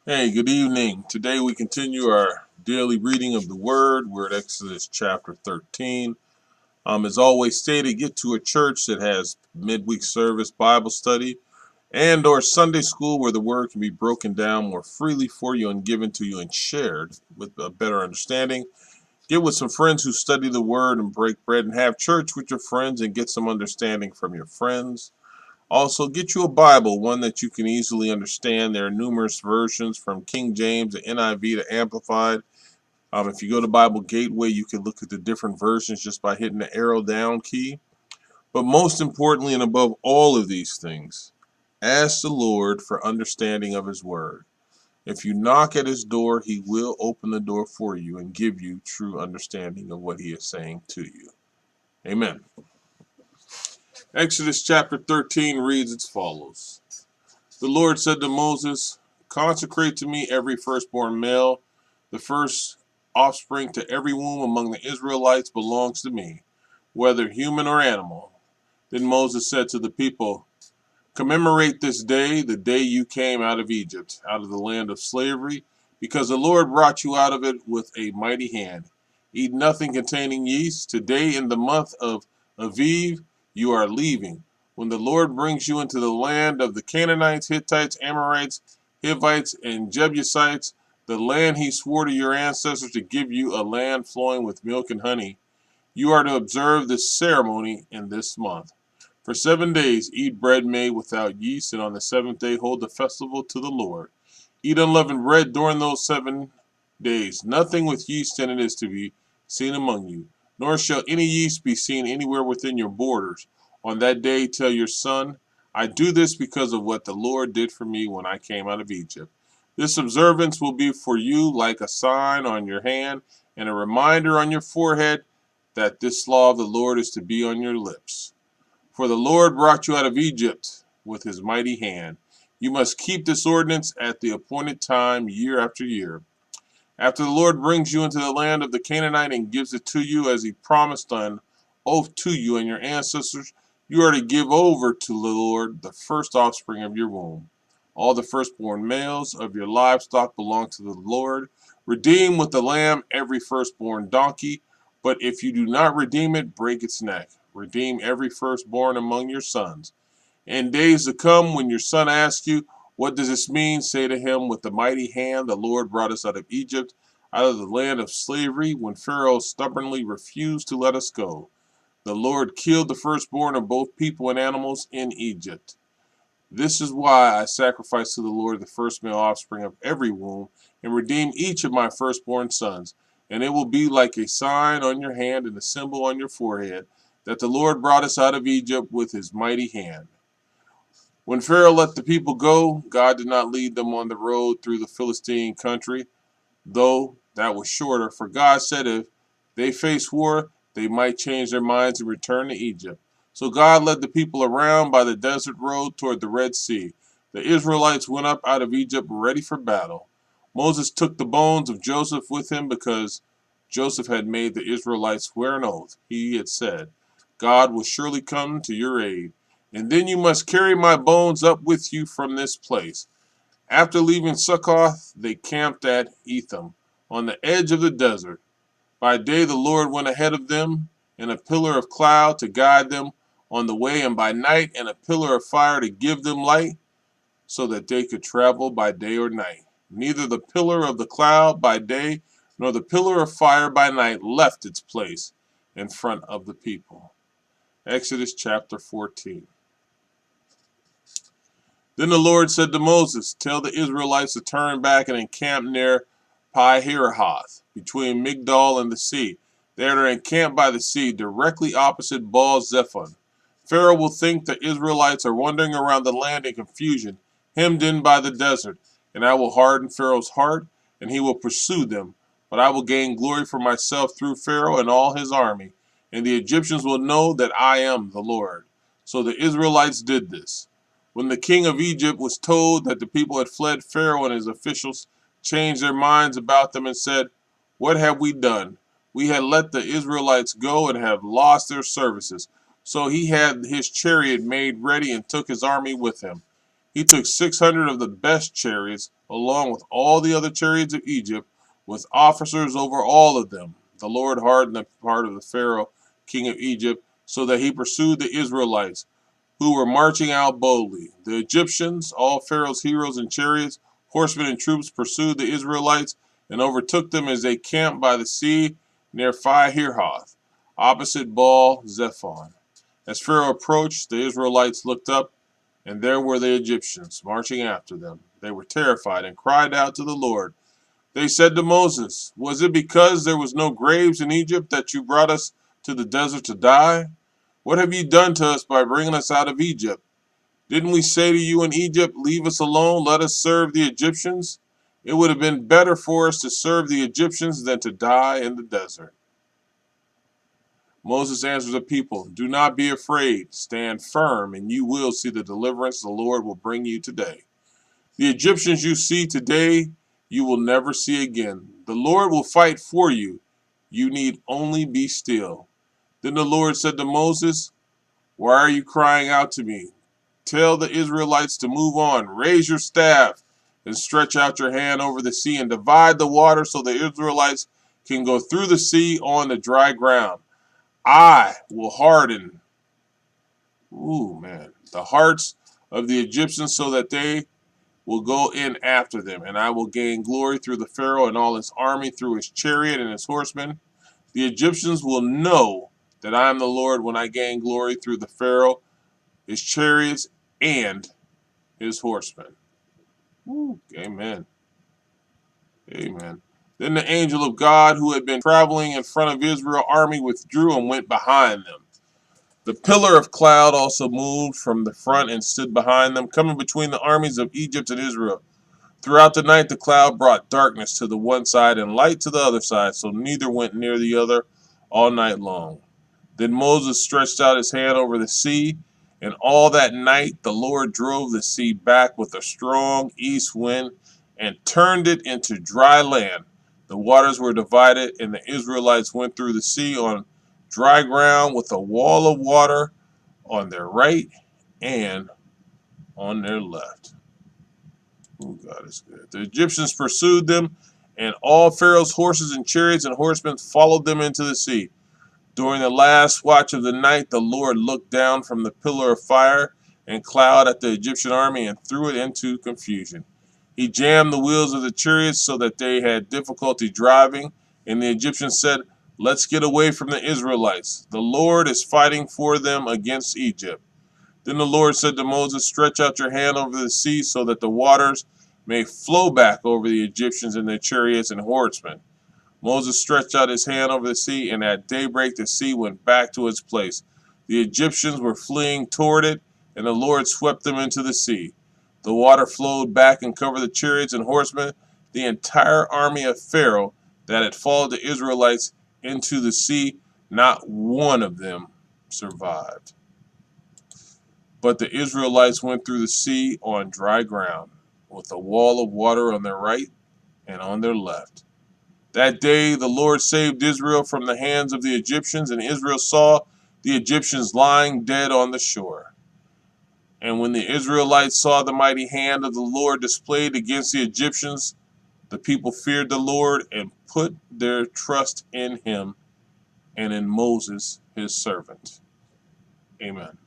Hey, good evening. Today we continue our daily reading of the Word. We're at Exodus chapter 13. As always stated, get to a church that has midweek service, Bible study, and or Sunday school where the Word can be broken down more freely for you and given to you and shared with a better understanding. Get with some friends who study the Word and break bread and have church with your friends and get some understanding from your friends. Also, get you a Bible, one that you can easily understand. There are numerous versions from King James to NIV to Amplified. If you go to Bible Gateway, you can look at the different versions just by hitting the arrow down key. But most importantly, and above all of these things, ask the Lord for understanding of His Word. If you knock at His door, He will open the door for you and give you true understanding of what He is saying to you. Amen. Exodus chapter 13 reads as follows. The Lord said to Moses, consecrate to me every firstborn male. The first offspring to every womb among the Israelites belongs to me, whether human or animal. Then Moses said to the people, commemorate this day, the day you came out of Egypt, out of the land of slavery, because the Lord brought you out of it with a mighty hand. Eat nothing containing yeast. Today in the month of Aviv you are leaving, when the Lord brings you into the land of the Canaanites, Hittites, Amorites, Hivites, and Jebusites, the land he swore to your ancestors to give you, a land flowing with milk and honey. You are to observe this ceremony in this month. For 7 days eat bread made without yeast, and on the seventh day hold the festival to the Lord. Eat unleavened bread during those 7 days. Nothing with yeast in it is to be seen among you, nor shall any yeast be seen anywhere within your borders. On that day tell your son, I do this because of what the Lord did for me when I came out of Egypt. This observance will be for you like a sign on your hand and a reminder on your forehead that this law of the Lord is to be on your lips. For the Lord brought you out of Egypt with his mighty hand. You must keep this ordinance at the appointed time, year after year. After the Lord brings you into the land of the Canaanite and gives it to you as he promised on oath to you and your ancestors, you are to give over to the Lord the first offspring of your womb. All the firstborn males of your livestock belong to the Lord. Redeem with the lamb every firstborn donkey, but if you do not redeem it, break its neck. Redeem every firstborn among your sons. In days to come, when your son asks you, what does this mean? Say to him, with the mighty hand the Lord brought us out of Egypt, out of the land of slavery, when Pharaoh stubbornly refused to let us go. The Lord killed the firstborn of both people and animals in Egypt. This is why I sacrifice to the Lord the first male offspring of every womb, and redeem each of my firstborn sons. And it will be like a sign on your hand and a symbol on your forehead, that the Lord brought us out of Egypt with his mighty hand. When Pharaoh let the people go, God did not lead them on the road through the Philistine country, though that was shorter, for God said if they faced war, they might change their minds and return to Egypt. So God led the people around by the desert road toward the Red Sea. The Israelites went up out of Egypt ready for battle. Moses took the bones of Joseph with him because Joseph had made the Israelites swear an oath. He had said, God will surely come to your aid, and then you must carry my bones up with you from this place. After leaving Succoth, they camped at Etham, on the edge of the desert. By day the Lord went ahead of them in a pillar of cloud to guide them on the way, and by night in a pillar of fire to give them light, so that they could travel by day or night. Neither the pillar of the cloud by day nor the pillar of fire by night left its place in front of the people. Exodus chapter 14. Then the Lord said to Moses, tell the Israelites to turn back and encamp near Pi-hahiroth, between Migdol and the sea. They are to encamp by the sea, directly opposite Baal-zephon. Pharaoh will think the Israelites are wandering around the land in confusion, hemmed in by the desert, and I will harden Pharaoh's heart, and he will pursue them. But I will gain glory for myself through Pharaoh and all his army, and the Egyptians will know that I am the Lord. So the Israelites did this. When the king of Egypt was told that the people had fled, Pharaoh and his officials changed their minds about them and said, what have we done? We had let the Israelites go and have lost their services. So he had his chariot made ready and took his army with him. He took 600 of the best chariots, along with all the other chariots of Egypt, with officers over all of them. The Lord hardened the heart of the Pharaoh, king of Egypt, so that he pursued the Israelites, who were marching out boldly. The Egyptians, all Pharaoh's heroes and chariots, horsemen and troops, pursued the Israelites and overtook them as they camped by the sea near Pi-Hahiroth, opposite Baal-zephon. As Pharaoh approached, the Israelites looked up, and there were the Egyptians marching after them. They were terrified and cried out to the Lord. They said to Moses, "Was it because there was no graves in Egypt that you brought us to the desert to die? What have you done to us by bringing us out of Egypt? Didn't we say to you in Egypt, 'Leave us alone, let us serve the Egyptians'? It would have been better for us to serve the Egyptians than to die in the desert." Moses answers the people, "Do not be afraid. Stand firm, and you will see the deliverance the Lord will bring you today. The Egyptians you see today, you will never see again. The Lord will fight for you. You need only be still." Then the Lord said to Moses, "Why are you crying out to me? Tell the Israelites to move on. Raise your staff and stretch out your hand over the sea and divide the water so the Israelites can go through the sea on the dry ground. I will harden, the hearts of the Egyptians so that they will go in after them, and I will gain glory through the Pharaoh and all his army, through his chariot and his horsemen. The Egyptians will know that I am the Lord when I gain glory through the Pharaoh, his chariots, and his horsemen." Amen. Amen. Then the angel of God, who had been traveling in front of Israel's army, withdrew and went behind them. The pillar of cloud also moved from the front and stood behind them, coming between the armies of Egypt and Israel. Throughout the night the cloud brought darkness to the one side and light to the other side, so neither went near the other all night long. Then Moses stretched out his hand over the sea, and all that night the Lord drove the sea back with a strong east wind and turned it into dry land. The waters were divided, and the Israelites went through the sea on dry ground with a wall of water on their right and on their left. God is good. The Egyptians pursued them, and all Pharaoh's horses and chariots and horsemen followed them into the sea. During the last watch of the night, the Lord looked down from the pillar of fire and cloud at the Egyptian army and threw it into confusion. He jammed the wheels of the chariots so that they had difficulty driving, and the Egyptians said, "Let's get away from the Israelites. The Lord is fighting for them against Egypt." Then the Lord said to Moses, "Stretch out your hand over the sea so that the waters may flow back over the Egyptians and their chariots and horsemen." Moses stretched out his hand over the sea, and at daybreak the sea went back to its place. The Egyptians were fleeing toward it, and the Lord swept them into the sea. The water flowed back and covered the chariots and horsemen. The entire army of Pharaoh that had followed the Israelites into the sea, not one of them survived. But the Israelites went through the sea on dry ground, with a wall of water on their right and on their left. That day the Lord saved Israel from the hands of the Egyptians, and Israel saw the Egyptians lying dead on the shore. And when the Israelites saw the mighty hand of the Lord displayed against the Egyptians, the people feared the Lord and put their trust in him and in Moses, his servant. Amen.